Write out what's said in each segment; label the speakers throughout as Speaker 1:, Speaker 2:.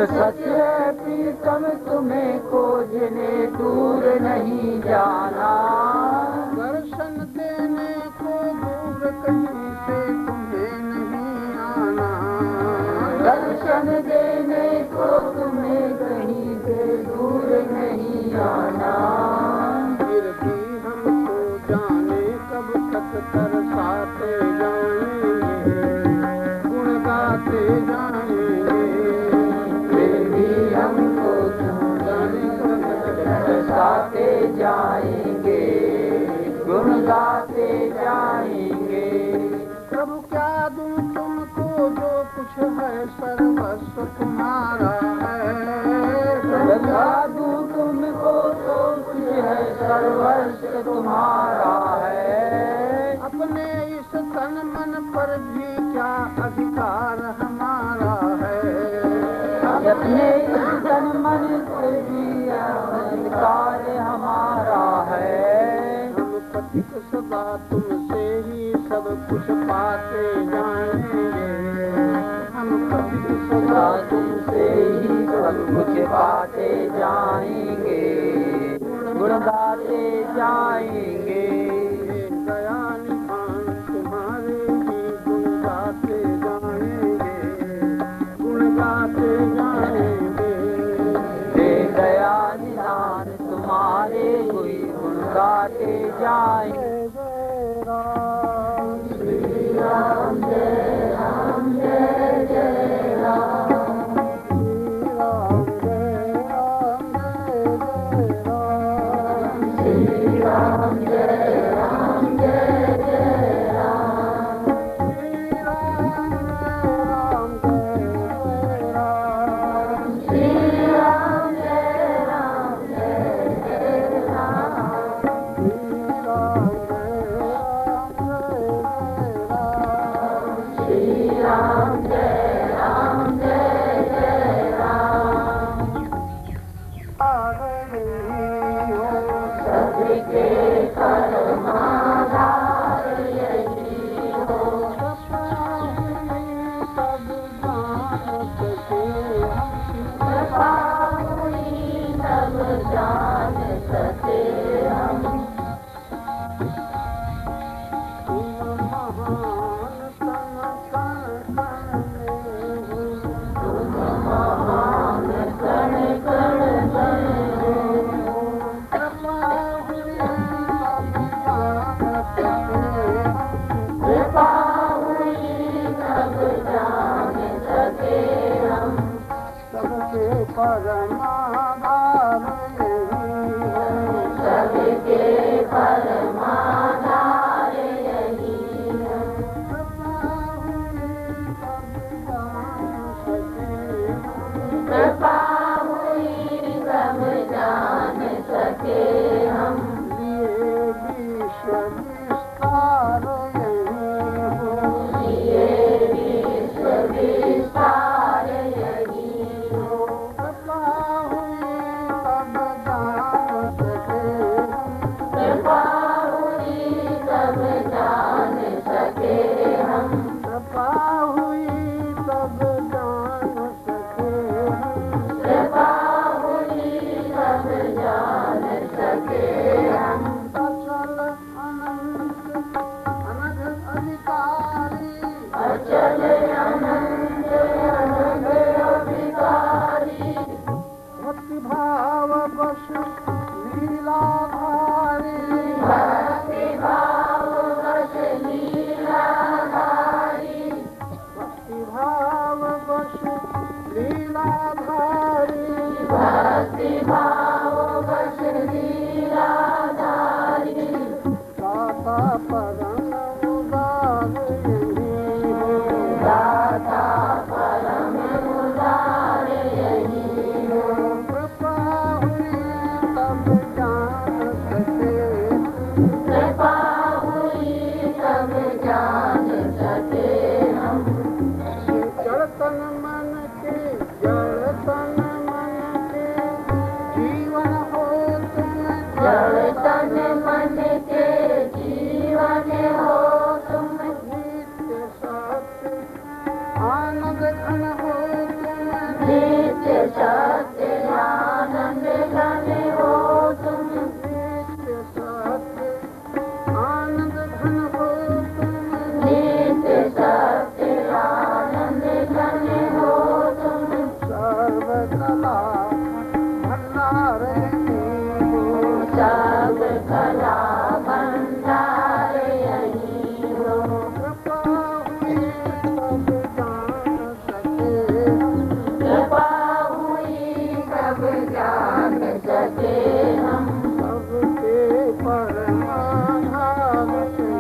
Speaker 1: सच है प्रीतम तुम्हें खोजने दूर नहीं जाना,
Speaker 2: दर्शन देने को दूर कहीं से तुम्हें नहीं आना,
Speaker 1: दर्शन देने को तुम्हें कहीं से दूर नहीं आना।
Speaker 2: फिर भी हमको जाने कब तक तरसाते जाएंगे, गुण गाते जाएंगे।
Speaker 1: फिर भी हमको जाने कब तक तरसाते जाएंगे, गुण गाते जाएंगे।
Speaker 2: प्रभु क्या दूं तुमको जो कुछ है सर्वस्व तुम्हारा है,
Speaker 1: बता दूं तुमको तो कुछ है सर्वस्व तुम्हारा है।
Speaker 2: अपने इस तन मन पर भी क्या अधिकार हमारा है,
Speaker 1: अपने इस तन मन पर भी अधिकार हमारा है।
Speaker 2: हम पथिक सदा तुमसे ही सब कुछ पाते जाएंगे, हम पथिक सदा
Speaker 1: तुमसे ही सब कुछ पाते जाएंगे, गुण गाते जाएंगे।
Speaker 2: दया निधान तुम्हारे ही गुण गाते जाएंगे, गुण गाते जाएंगे।
Speaker 1: हे दया निधान तुम्हारे कोई गुण गाते जाएंगे। श्री राम जय राम जय जय राम, श्री राम जय राम जय जय राम, श्री राम जय राम जय जय राम, श्री राम जय राम जय जय राम। सबके परमाधार यही हो, कृपा हुई तब जान सके हम, तुम महान कण कण में हो, कृपा हुई तब जान सके हम,
Speaker 2: सबके परमाधार यही है,
Speaker 1: सबके परमाधार यही है, कृपा हुई तब जान सके हम,
Speaker 2: लिए विश्व विस्तार यही हो,
Speaker 1: ये विश्व विस्तार यही हो,
Speaker 2: कृपा हुई तब जान सके हम,
Speaker 1: कृपा हुई तब जान सके हम,
Speaker 2: कृपा हुई तब जान सके हम,
Speaker 1: कृपा हुई तब जान सके हम,
Speaker 2: अचल अनंत अनघ अधिकारी,
Speaker 1: अचल अनंत अनघ अभिकारी,
Speaker 2: भक्ति भाव बस लीलाधारी,
Speaker 1: भक्ति भाव वश लीलाधारी,
Speaker 2: भक्ति भाव बस लीलाधारी,
Speaker 1: भक्ति भाव वश लीलाधारी,
Speaker 2: दाता परम उदार यही हो,
Speaker 1: दाता परम उदार यही हो,
Speaker 2: कृपा हुई तब जान सके,
Speaker 1: कृपा हुई तब जान सके हम,
Speaker 2: जड़तन मन के जड़तन मन के जीवन हो तुम,
Speaker 1: जड़तन मन के जीवन हो तुम,
Speaker 2: नित्य सत्य आनंद घन हो तुम,
Speaker 1: नित्य सत्य आनंद घन हो तुम,
Speaker 2: नित्य सत्य आनंद घन हो तुम,
Speaker 1: नित्य सत्य आनंद घन हो तुम,
Speaker 2: सर्वकला भंडारयनी हो,
Speaker 1: सब कला भंडार यही हो,
Speaker 2: कृपा हुई तब जान सके,
Speaker 1: कृपा हुई तब जान सके हम,
Speaker 2: सबके परमाधार यही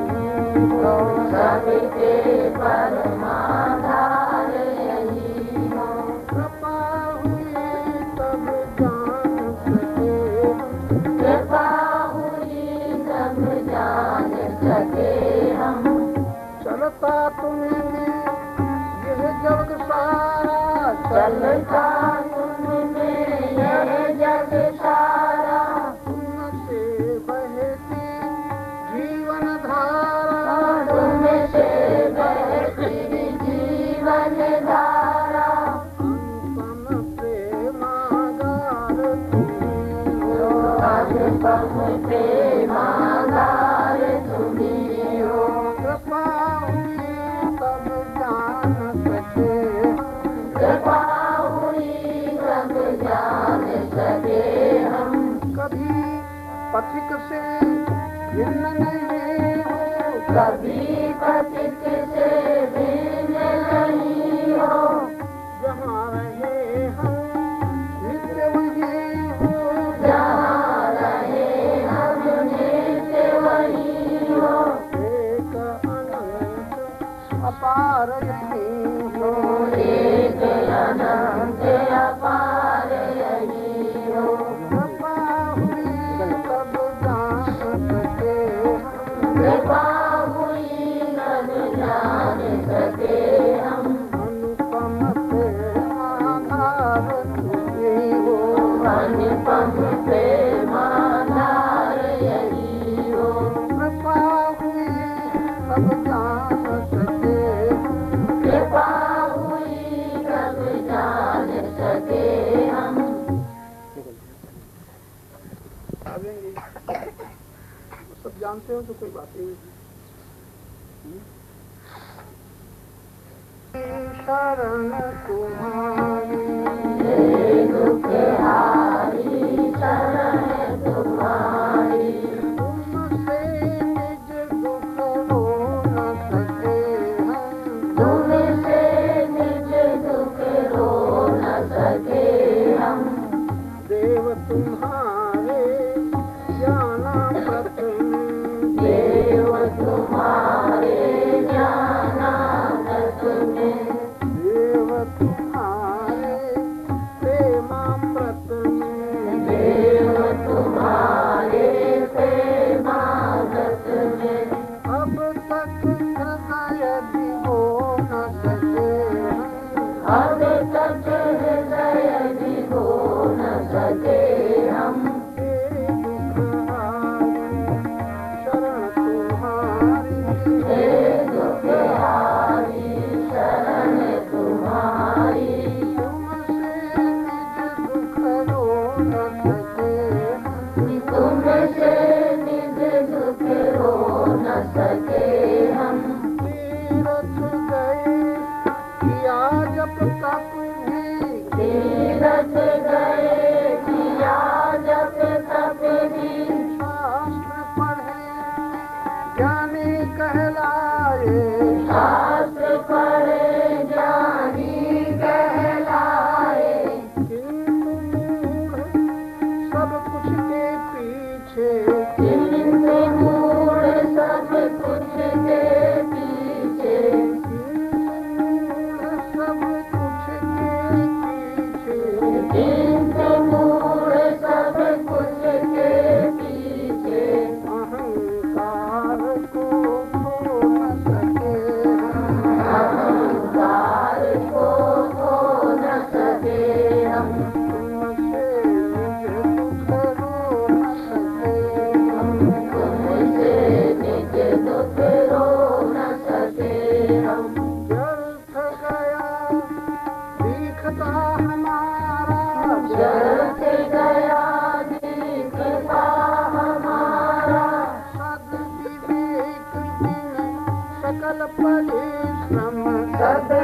Speaker 2: हो,
Speaker 1: सबके परमाधार यही हो,
Speaker 2: कृपा हुई तब जान सके,
Speaker 1: कृपा हुई तब जान सके हम,
Speaker 2: चलता तुम्हें यह जग सारा,
Speaker 1: चलता तुमने यह जग सारा,
Speaker 2: तुमसे बहती जीवन धारा,
Speaker 1: तुमसे बहती जीवन धारा,
Speaker 2: अनुपम प्रेमागार तुम्ही हो,
Speaker 1: अनुपम प्रेमागार तुम्ही हो,
Speaker 2: कृपा हुई तब जान सके,
Speaker 1: कृपा हुई तब जान सके हम,
Speaker 2: कभी पथिक से भिन्न नहीं हो,
Speaker 1: कभी पथिक से भिन्न नहीं हो,
Speaker 2: जहाँ रहे हम नित्य वही हो,
Speaker 1: जहाँ रहे हम नित्य वही हो,
Speaker 2: एक अनंत अपार यही हो,
Speaker 1: एक अनंत अपार यही हो,
Speaker 2: कृपा हुई तब जान सके,
Speaker 1: कृपा हुई तब जान सके हम,
Speaker 2: अनुपम प्रेमाधार तुम्ही हो,
Speaker 1: अनुपम प्रेमाधार यही हो,
Speaker 2: कृपा हुई तब जान सके,
Speaker 1: कृपा हुई तब जान सके हम,
Speaker 2: आवेंगे सब जानते हो तो कोई बात ही नहीं। शरण तुम्हारी
Speaker 1: दुख हारी शरण तुम्हारी,
Speaker 2: तुमसे निज दुख हो न सके हम,
Speaker 1: तुमसे निज दुख रो न सके हम,
Speaker 2: देव तुम्हारे ज्ञाना प्रथम,
Speaker 1: देव तुम्हारे ज्ञानामृत में,
Speaker 2: देव तुम्हारे प्रेमामृत में,
Speaker 1: देव तुम्हारे प्रेमामृत में,
Speaker 2: अब तक हृदय भिगो न सके हम,
Speaker 1: अब तक हृदय भिगो न सके हम,
Speaker 2: हे दुख हारी शरण तुम्हारी,
Speaker 1: हे दुख हारी
Speaker 2: तुमसे निज दुख हो न सके
Speaker 1: तुमसे निज दुख रो न सके हम,
Speaker 2: तीरथ गए किया जप तप भी,
Speaker 1: तीरथ गए किया जप तप भी,
Speaker 2: शास्त्र पढ़े ज्ञानी कहलाए,
Speaker 1: शास्त्र पढ़े ज्ञानी कहलाए,
Speaker 2: किंतु मूढ़ सब कुछ के पीछे,
Speaker 1: किंतु मूढ़ सब कुछ के पीछे,
Speaker 2: किंतु मूढ़ सब कुछ
Speaker 1: सदा